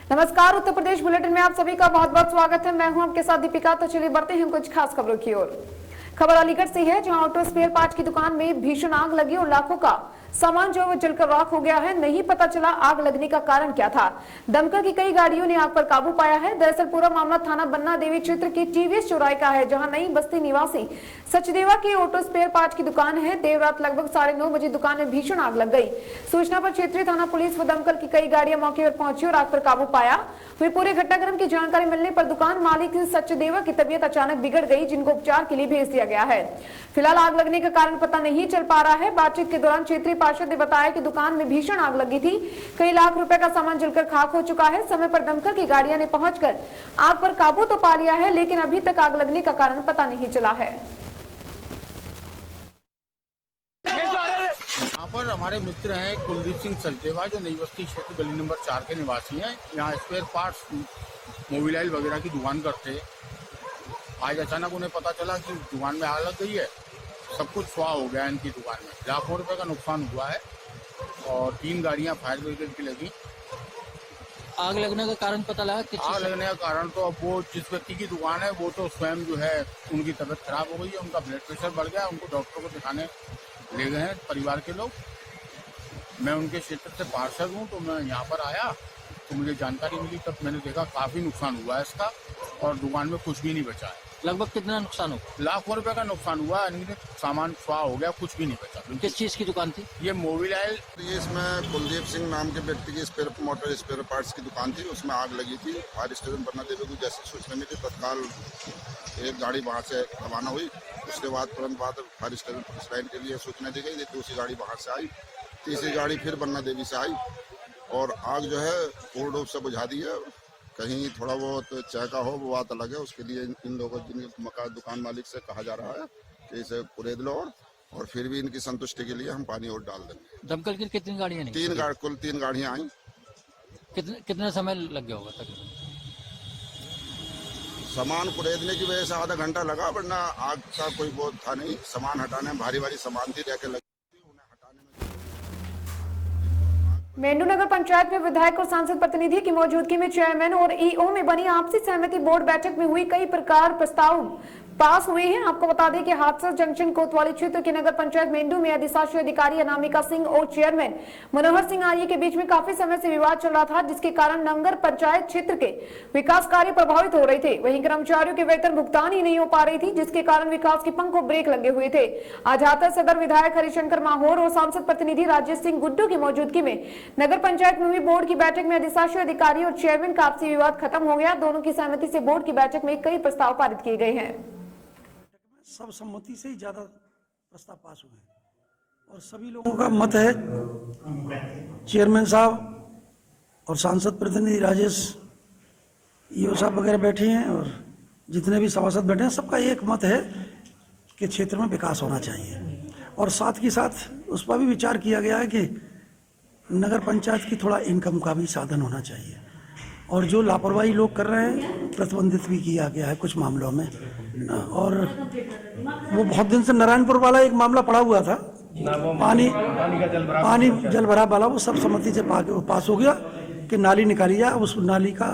नमस्कार, उत्तर प्रदेश बुलेटिन में आप सभी का बहुत बहुत स्वागत है। मैं हूं आपके साथ दीपिका। तो चलिए बढ़ते हैं कुछ खास खबरों की ओर। खबर अलीगढ़ से है, जहां ऑटो स्पेयर पार्ट्स की दुकान में भीषण आग लगी और लाखों का सामान जो है वो जलकर राख हो गया है। नहीं पता चला आग लगने का कारण क्या था। दमकल की कई गाड़ियों ने आग पर काबू पाया है। दरअसल पूरा मामला थाना बन्ना देवी क्षेत्र के टीवीएस चौराहे का है, जहां नई बस्ती निवासी सचदेवा की ऑटो स्पेयर पार्ट्स की दुकान है। देर रात लगभग 9:30 बजे दुकान में भीषण आग लग गई। सूचना पर क्षेत्रीय थाना पुलिस व दमकल की कई गाड़ियां मौके पर पहुंची और आग पर काबू पाया। वहीं पूरे घटनाक्रम की जानकारी मिलने पर दुकान मालिक सचदेवा की तबीयत अचानक बिगड़ गई, जिनको उपचार के लिए भेज दिया गया है। फिलहाल आग लगने का कारण पता नहीं चल पा रहा है। बातचीत के दौरान क्षेत्रीय पार्षद ने बताया कि दुकान में भीषण आग लगी थी। कई लाख रुपए का सामान जलकर खाक हो चुका है। समय पर दमकल की गाड़ियां ने पहुंचकर आग पर काबू तो पा लिया है, लेकिन अभी तक आग लगने का कारण पता नहीं चला है। यहाँ पर हमारे मित्र हैं कुलदीप सिंह सचदेवा, जो नई बस्ती क्षेत्र गली नंबर 4 के निवासी हैं। यहाँ स्पेयर पार्ट्स मोबाइल वगैरह की दुकान करते। आज अचानक उन्हें पता चला कि दुकान में आग लग गई है। सब कुछ स्वाह हो गया इनकी दुकान में। लाखों रुपए का नुकसान हुआ है और 3 गाड़ियां फायर ब्रिगेड की लगी। आग लगने का कारण पता लगा? आग लगने का कारण तो अब वो जिस व्यक्ति की दुकान है वो तो स्वयं जो है उनकी तबीयत खराब हो गई है, उनका ब्लड प्रेशर बढ़ गया, उनको डॉक्टर को दिखाने ले गए हैं परिवार के लोग। मैं उनके क्षेत्र से पार्षद हूँ, तो मैं यहाँ पर आया तो मुझे जानकारी मिली, तब मैंने देखा काफी नुकसान हुआ है इसका और दुकान में कुछ भी नहीं बचा है। लगभग कितना नुकसान हो? लाखों रुपए का नुकसान हुआ है। सामान स्वाह हो गया, कुछ भी नहीं बचा। किस चीज की दुकान थी ये? मोबाइल। इसमें कुलदीप सिंह नाम के व्यक्ति की मोटर स्पेयर पार्ट्स की दुकान थी, उसमें आग लगी थी। फायर स्टेशन बन्ना देवी को जैसे सूचना मिली तत्काल एक गाड़ी वहाँ से रवाना हुई। उसके बाद तुरंत बाद फायर स्टेशन पुलिस लाइन के लिए सूचना दी गई। दूसरी गाड़ी बाहर से आई, तीसरी गाड़ी फिर बन्ना देवी से आई और आग जो है पूर्ण रूप से बुझा दी है। कहीं थोड़ा बहुत चहका हो वो बात अलग है। उसके लिए इन लोगों जिनके मकान दुकान मालिक से कहा जा रहा है कि इसे कुरेद लो और फिर भी इनकी संतुष्टि के लिए हम पानी और डाल देंगे। दमकल की कितनी गाड़ियां? कुल 3 गाड़ियां आई। कितना समय लग गया होगा तकरीबन? सामान कुरेदने की वजह से आधा घंटा लगा, वरना आग का कोई वो था नहीं। सामान हटाने में भारी भारी सामान थी, रह के लगी थी, उन्हें हटाने में। मेंढू नगर पंचायत में विधायक और सांसद प्रतिनिधि की मौजूदगी में चेयरमैन और ईओ में बनी आपसी सहमति बोर्ड बैठक में हुई। कई प्रकार प्रस्ताव पास हुए हैं। आपको बता दें कि हाथरस जंक्शन कोतवाली क्षेत्र के नगर पंचायत मेंढू में अधिशासी अधिकारी अनामिका सिंह और चेयरमैन मनोहर सिंह आर्य के बीच में काफी समय से विवाद चल रहा था, जिसके कारण नगर पंचायत क्षेत्र के विकास कार्य प्रभावित हो रहे थे। वहीं कर्मचारियों के वेतन भुगतान ही नहीं हो पा रही थी, जिसके कारण विकास की पंख को ब्रेक लगे हुए थे। आज हाथरस सदर विधायक हरिशंकर माहौर और सांसद प्रतिनिधि राजेश सिंह गुड्डू की मौजूदगी में नगर पंचायत में हुई बोर्ड की बैठक में अधिशासी अधिकारी और चेयरमैन का आपसी विवाद खत्म हो गया। दोनों की सहमति से बोर्ड की बैठक में कई प्रस्ताव पारित किए गए हैं। सब सम्मति से ही ज्यादा प्रस्ताव पास हुए हैं और सभी लोगों का मत है। चेयरमैन साहब और सांसद प्रतिनिधि राजेश ईओ साहब वगैरह बैठे हैं और जितने भी सभासद बैठे हैं, सबका एक मत है कि क्षेत्र में विकास होना चाहिए। और साथ ही साथ उस पर भी विचार किया गया है कि नगर पंचायत की थोड़ा इनकम का भी साधन होना चाहिए और जो लापरवाही लोग कर रहे हैं प्रतिबंधित भी किया गया है कुछ मामलों में। और वो बहुत दिन से नारायणपुर वाला एक मामला पड़ा हुआ था, पानी जल भराव वाला, वो सब सहमति से पास हो गया कि नाली निकाली जाए, उस नाली का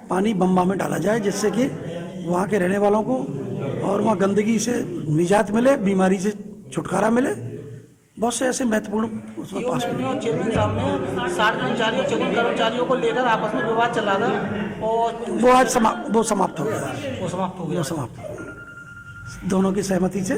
पानी बम्बा में डाला जाए, जिससे कि वहाँ के रहने वालों को और वहाँ गंदगी से निजात मिले, बीमारी से छुटकारा मिले। बहुत से ऐसे महत्वपूर्ण उसमें पास हुए। चेयरमैन साहब ने 60 कर्मचारियों 54 कर्मचारियों को लेकर आपस में विवाद चल रहा था और वो आज समाप्त हो गया। वो समाप्त हो गया दोनों की सहमति से।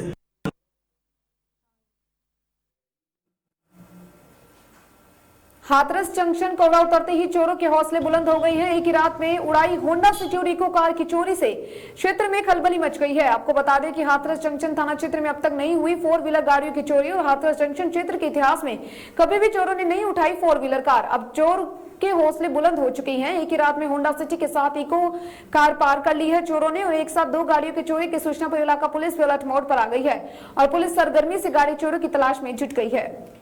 हाथरस जंक्शन कोबरा उतरते ही चोरों के हौसले बुलंद हो गए हैं। एक ही रात में उड़ाई होंडा सिटी इको कार की चोरी से क्षेत्र में खलबली मच गई है। आपको बता दें कि हाथरस जंक्शन थाना क्षेत्र में अब तक नहीं हुई 4 व्हीलर गाड़ियों की चोरी और हाथरस जंक्शन क्षेत्र के इतिहास में कभी भी चोरों ने नहीं उठाई 4 व्हीलर कार। अब चोर के हौसले बुलंद हो चुके हैं। एक ही रात में होंडा सिटी के साथ इको कार पार कर ली है चोरों ने और एक साथ 2 गाड़ियों की चोरी की सूचना पर इलाका पुलिस भी अलर्ट मोड पर आ गई है और पुलिस सरगर्मी से गाड़ी चोरों की तलाश में जुट गई है।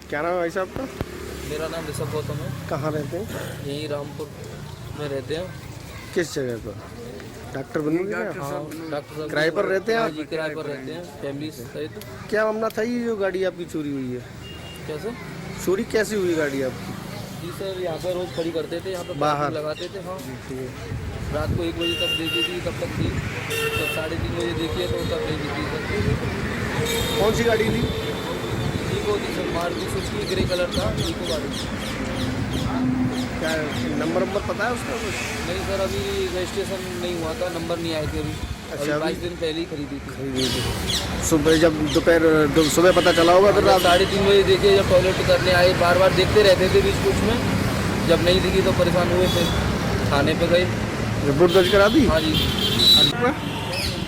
क्या नाम है भाई साहब का? मेरा नाम ऋषभ गौतम है। कहाँ रहते हैं? यहीं रामपुर में रहते हैं। किस जगह पर? डॉक्टर बनूंगे क्या? हाँ, डॉक्टर साहब किराए पर रहते हैं आप? जी, किराए पर रहते हैं, फैमिली सहित। क्या मामला था ये जो गाड़ी आपकी चोरी हुई है? कैसे? चोरी कैसे हुई गाड़ी आपकी? जी सर, यहाँ पर रोज खड़ी करते थे, यहाँ पर बाहर? लगाते थे। हाँ, रात को 1 बजे तक देखी थी, तब तक थी। तब 3:30 बजे देखी है तो तब नहीं दिखी सर। कौन सी गाड़ी थी? इको थी sir, Maruti Suzuki grey colour था, इको गाड़ी। क्या नंबर पता है उसका कुछ? नहीं सर, अभी रजिस्ट्रेशन नहीं हुआ था, नंबर नहीं आए थे अभी। अच्छा, अभी 22 दिन पहले ही खरीदी थी। सुबह जब सुबह पता चला होगा फिर रात? 3:30 बजे देखिए, जब टॉयलेट करने आए, बार बार देखते रहते थे बीच बीच में। जब नहीं दिखी तो परेशान हुए, फिर थाने पे गए। रिपोर्ट दर्ज करा दी? हाँ जी।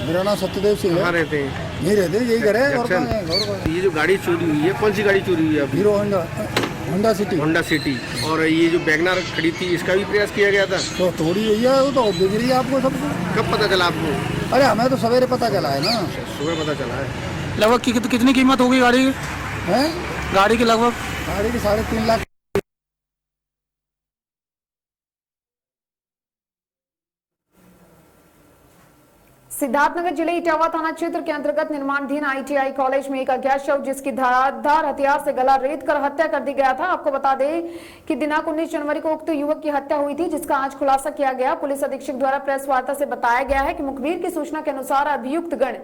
मेरा नाम सत्यदेव सिंह है। कहाँ रहते हैं? नहीं रहते, यही घर है। और जंक्शन। कहाँ है? घर पर। ये जो गाड़ी चोरी हुई है, कौन सी गाड़ी चोरी हुई है अभी? Hero Honda city. Honda city. और ये जो वैगनआर खड़ी थी, इसका भी प्रयास किया गया था? तो थोड़ी हुई है, वो तो दिख रही है आपको सबको। कब पता चला आपको? अरे हमें तो सवेरे पता चला है ना। सुबह पता चला है। लगभग कितनी कीमत होगी गाड़ी की? है गाड़ी की लगभग गाड़ी की 3.5 लाख। सिद्धार्थनगर जिले इटावा थाना क्षेत्र के अंतर्गत निर्माणाधीन आईटीआई कॉलेज में एक अज्ञात शव जिसकी धारदार हथियार से गला रेत कर हत्या कर दी गया था। आपको बता दें कि दिनांक 19 जनवरी को उक्त युवक की हत्या हुई थी, जिसका आज खुलासा किया गया। पुलिस अधीक्षक द्वारा प्रेस वार्ता से बताया गया है कि मुखबिर की सूचना के अनुसार अभियुक्त गण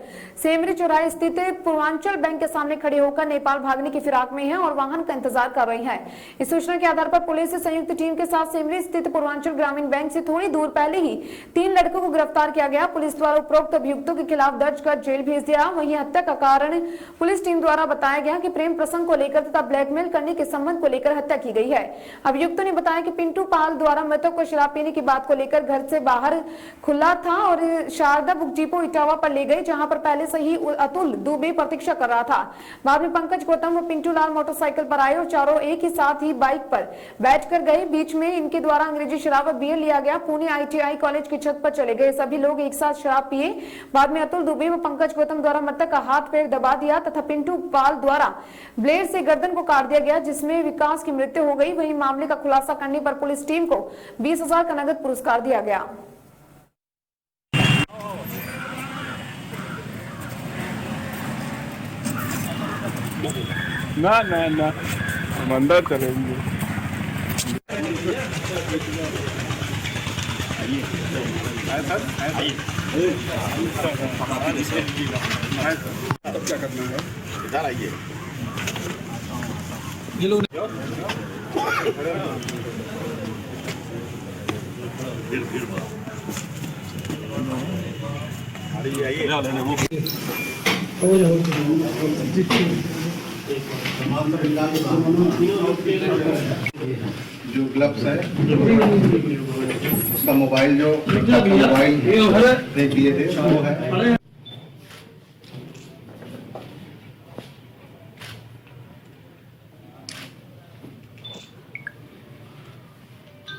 सेमरी चौराहे स्थित पूर्वांचल बैंक के सामने खड़े होकर नेपाल भागने की फिराक में है और वाहन का इंतजार कर रही है। इस सूचना के आधार पर पुलिस संयुक्त टीम के साथ सेमरी स्थित पूर्वांचल ग्रामीण बैंक से थोड़ी दूर पहले ही 3 लड़कों को गिरफ्तार किया गया। पुलिस द्वारा उपरोक्त अभियुक्तों के खिलाफ दर्ज कर जेल भेज दिया। वहीं हत्या का कारण पुलिस टीम द्वारा बताया गया कि प्रेम प्रसंग को लेकर तथा ब्लैकमेल करने के संबंध को लेकर हत्या की गई है। अभियुक्तों ने बताया कि पिंटू पाल द्वारा मृतक को शराब पीने की बात को लेकर घर से बाहर खुला था और शारदा बुक डिपो इटावा पर ले गए, जहां पर पहले से ही अतुल दुबे प्रतीक्षा कर रहा था। बाद में पंकज गौतम व पिंटू लाल मोटरसाइकिल पर आए और चारों एक ही साथ ही बाइक पर बैठकर गए। बीच में इनके द्वारा अंग्रेजी शराब और बियर लिया गया। पुणे आईटीआई कॉलेज की छत पर चले गए। सभी लोग एक साथ शराब पिए। बाद में अतुल दुबे व पंकज गौतम द्वारा मृतक का हाथ पैर दबा दिया तथा पिंटू पाल द्वारा ब्लेड से गर्दन को काट दिया गया, जिसमें विकास की मृत्यु हो गई। वहीं मामले का खुलासा करने पर पुलिस टीम को 20,000 का नगद पुरस्कार दिया गया। ना ना ना हम अंदर चलेंगे। क्या करना है? इधर आइए। ये लोग जो ग्लव्स है, उसका मोबाइल जो मोबाइल दे दिए थे वो है।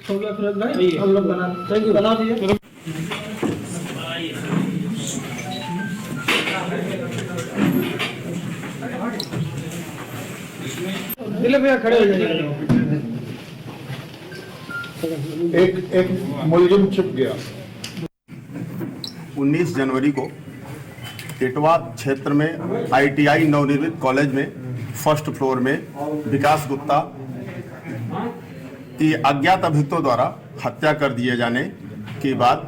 हो गया फिरोज भाई, हम लोग बना दिए। भैया खड़े हो जाइए। एक मुलजिम छुप गया। 19 जनवरी को इटवा क्षेत्र में आईटीआई नवनिर्मित कॉलेज में फर्स्ट फ्लोर में विकास गुप्ता की अज्ञात अभियुक्तों द्वारा हत्या कर दिए जाने की बात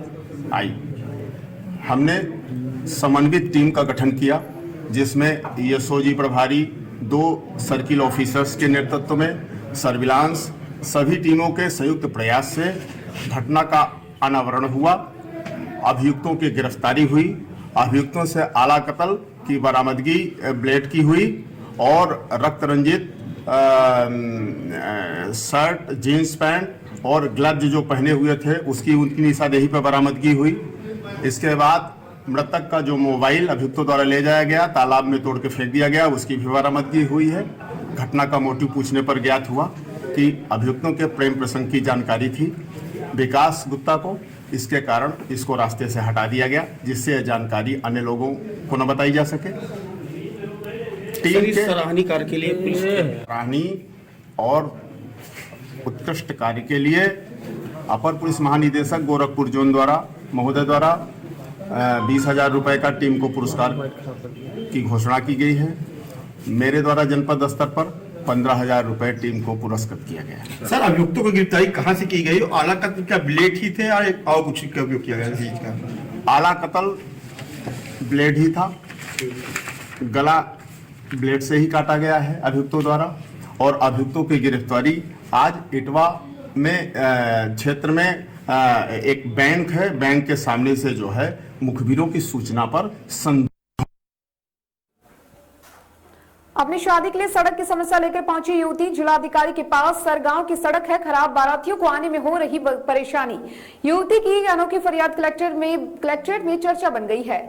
आई। हमने समन्वित टीम का गठन किया, जिसमें एसओजी प्रभारी, 2 सर्किल ऑफिसर्स के नेतृत्व में सर्विलांस सभी टीमों के संयुक्त प्रयास से घटना का अनावरण हुआ। अभियुक्तों की गिरफ्तारी हुई। अभियुक्तों से आला कत्ल की बरामदगी ब्लेड की हुई और रक्त रंजित शर्ट, जीन्स पैंट और ग्लव्स जो पहने हुए थे उसकी उनकी निशानदेही पर बरामदगी हुई। इसके बाद मृतक का जो मोबाइल अभियुक्तों द्वारा ले जाया गया, तालाब में तोड़ के फेंक दिया गया, उसकी भी बरामदगी हुई है। घटना का मोटिव पूछने पर ज्ञात हुआ कि अभियुक्तों के प्रेम प्रसंग की जानकारी थी विकास गुप्ता को, इसके कारण इसको रास्ते से हटा दिया गया, जिससे जानकारी अन्य लोगों को न बताई जा सके। टीम के सराहनीय कार्य के लिए पुलिस सराहनीय और उत्कृष्ट कार्य के लिए अपर पुलिस महानिदेशक गोरखपुर जोन द्वारा महोदय द्वारा 20,000 रुपए का टीम को पुरस्कार की घोषणा की गई है। मेरे द्वारा जनपद स्तर पर 15,000 रुपए टीम को पुरस्कृत किया गया है। सर, अभियुक्तों की गिरफ्तारी कहाँ से की गई? आला कत्ल क्या ब्लेड ही थे और कुछ का उपयोग किया गया चीज का? आला कत्ल ब्लेड ही था, गला ब्लेड से ही काटा गया है अभियुक्तों द्वारा। और अभियुक्तों की गिरफ्तारी आज इटवा में क्षेत्र में एक बैंक है, बैंक के सामने से जो है मुखबिरों की सूचना पर अपनी शादी के लिए सड़क की समस्या लेकर पहुंची युवती। जिलाधिकारी के पास सरगांव की सड़क है खराब, बारातियों को आने में हो रही परेशानी। युवती की अनोखी फरियाद कलेक्ट्रेट में चर्चा बन गई है।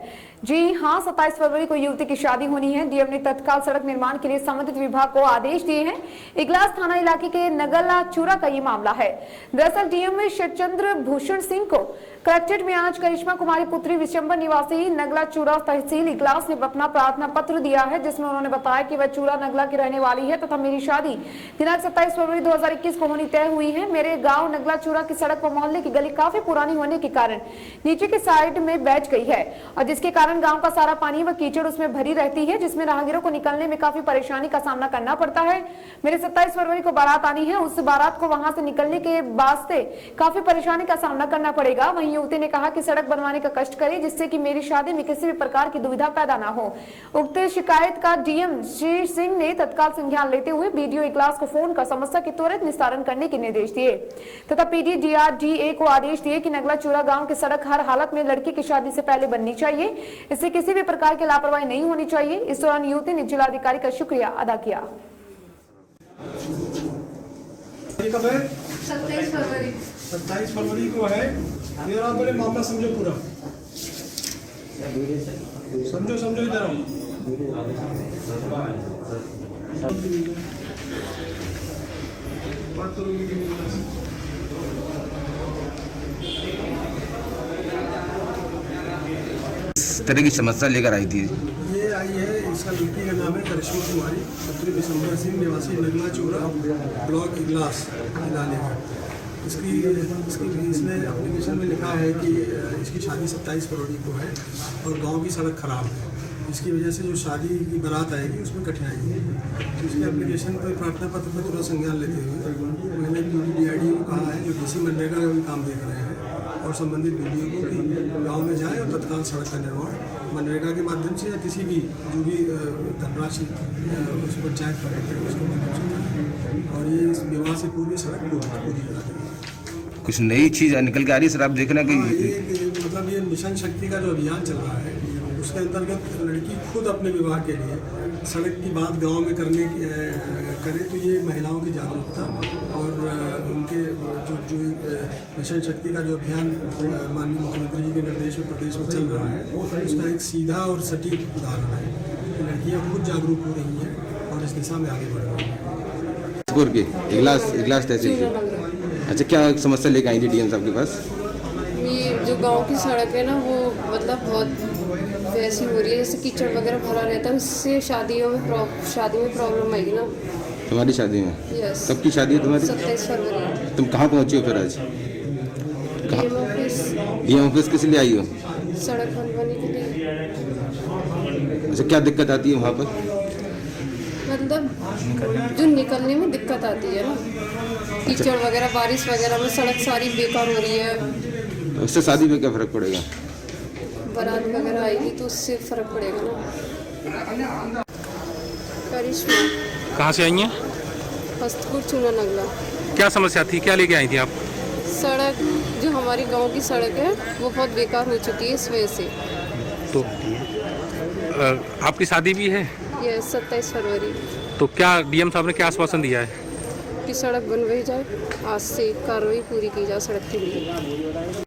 जी हां, 27 फरवरी को युवती की शादी होनी है। डीएम ने तत्काल सड़क निर्माण के लिए संबंधित विभाग को आदेश दिए हैं। इगलास थाना इलाके के नगला चूरा का ये मामला है। दरअसल डीएम शिवचंद्र भूषण सिंह को कलेक्ट्रेट में आज करिश्मा कुमारी पुत्री विशंबर निवासी नगला चूरा तहसील इगलास ने अपना प्रार्थना पत्र दिया है, जिसमें उन्होंने बताया कि वह चूरा नगला की रहने वाली है तथा मेरी शादी दिनांक 27 फरवरी 2021 को होनी तय हुई है। मेरे गांव नगला चूरा की सड़क व मोहल्ले की गली काफी पुरानी होने के कारण नीचे की साइड में बैठ गई है और जिसके कारण गांव का सारा पानी व कीचड़ उसमें भरी रहती है, जिसमें राहगीरों को निकलने में काफी परेशानी का सामना करना पड़ता है। मेरे 27 फरवरी को बारात आनी है, उस बारात को वहां से निकलने के वास्ते काफी परेशानी का सामना करना पड़ेगा। वहीं युवती ने कहा कि सड़क बनवाने का कष्ट करे जिससे कि मेरी शादी में किसी भी प्रकार की दुविधा पैदा ना हो। उक्त शिकायत का डीएम श्री सिंह ने तत्काल संज्ञान लेते हुए बीडीओ इगलास को फोन कर समस्या के त्वरित निस्तारण करने के निर्देश दिए तथा पीडीडीआरडीए को आदेश दिए कि नगला चूरा गांव की सड़क हर हालत में लड़की की शादी से पहले बननी चाहिए, इससे किसी भी प्रकार की लापरवाही नहीं होनी चाहिए। इस दौरान युवती ने जिलाधिकारी का शुक्रिया अदा किया। 27 फरवरी को है। मेरा बोले मामला समझो पूरा, समझो इधर आओ। इस तरह की समस्या लेकर आई थी। ये आई है, इसका लड़की का नाम है करिश्मा कुमारी पुत्री विशंबर सिंह निवासी नगला चूरा ब्लॉक इगलास जिला। इसने एप्लीकेशन में लिखा है कि इसकी शादी 27 फरवरी को है और गांव की सड़क खराब है, इसकी वजह से जो शादी की बारात आएगी उसमें कठिनाई है। तो इसके एप्लीकेशन पर प्रार्थना पत्र पर तुरंत संज्ञान लेते हुए मैंने पीडीडीआरडीए को कहा है जो डीसी मनरेगा का भी काम देख रहे हैं और संबंधित बीडीओ को कि गाँव में जाए और तत्काल सड़क का निर्माण मनरेगा के माध्यम से या किसी भी जो भी धनराशि उस पंचायत पर उसके माध्यम से और ये इस विवाह से पूरी सड़क पूरी करा देगी। कुछ नई चीज निकल के आ रही है सर, आप देखना कि मतलब ये मिशन शक्ति का जो अभियान चल रहा है उसके अंतर्गत लड़की खुद अपने विवाह के लिए सड़क की बात गांव में करे तो ये महिलाओं की जागरूकता और उनके जो मिशन शक्ति का जो अभियान माननीय मुख्यमंत्री जी के निर्देश में प्रदेश में चल रहा है उसका एक सीधा और सटीक उदाहरण है कि लड़कियाँ खुद जागरूक हो रही हैं और इस दिशा में आगे बढ़ रही हैं। इगलास तहसील। अच्छा, क्या समस्या लेके आई थी डीएम साहब के पास? ये जो गांव की सड़क है ना वो मतलब बहुत वैसी हो रही है जैसे कीचड़ वगैरह भरा रहता है, उससे शादी में प्रॉब्लम आएगी ना। तुम्हारी शादी में? यस। कब की शादी है तुम्हारी? 27 फरवरी। तुम कहाँ पहुँची हो फिर आज? डीएम ऑफिस किस लिए आई हो? सड़क बनवाने के लिए। अच्छा, क्या दिक्कत आती है वहाँ पर? मतलब जो निकलने में दिक्कत आती है ना, कीचड़ वगैरह बारिश वगैरह में सड़क सारी बेकार हो रही है। उससे शादी में क्या फर्क पड़ेगा? बारात वगैरह आएगी तो उससे फर्क पड़ेगा ना। करिश्मा। कहाँ से आई हैं? हस्तपुर चूना नगला। क्या समस्या थी, क्या लेके आई थी आप? सड़क जो हमारी गांव की सड़क है वो बहुत बेकार हो चुकी है, इस वजह से। तो आपकी शादी भी है? ये 27 फरवरी। तो क्या डीएम साहब ने क्या आश्वासन दिया है? कि सड़क बनवाई जाए, आज से कार्रवाई पूरी की जाए सड़क के लिए।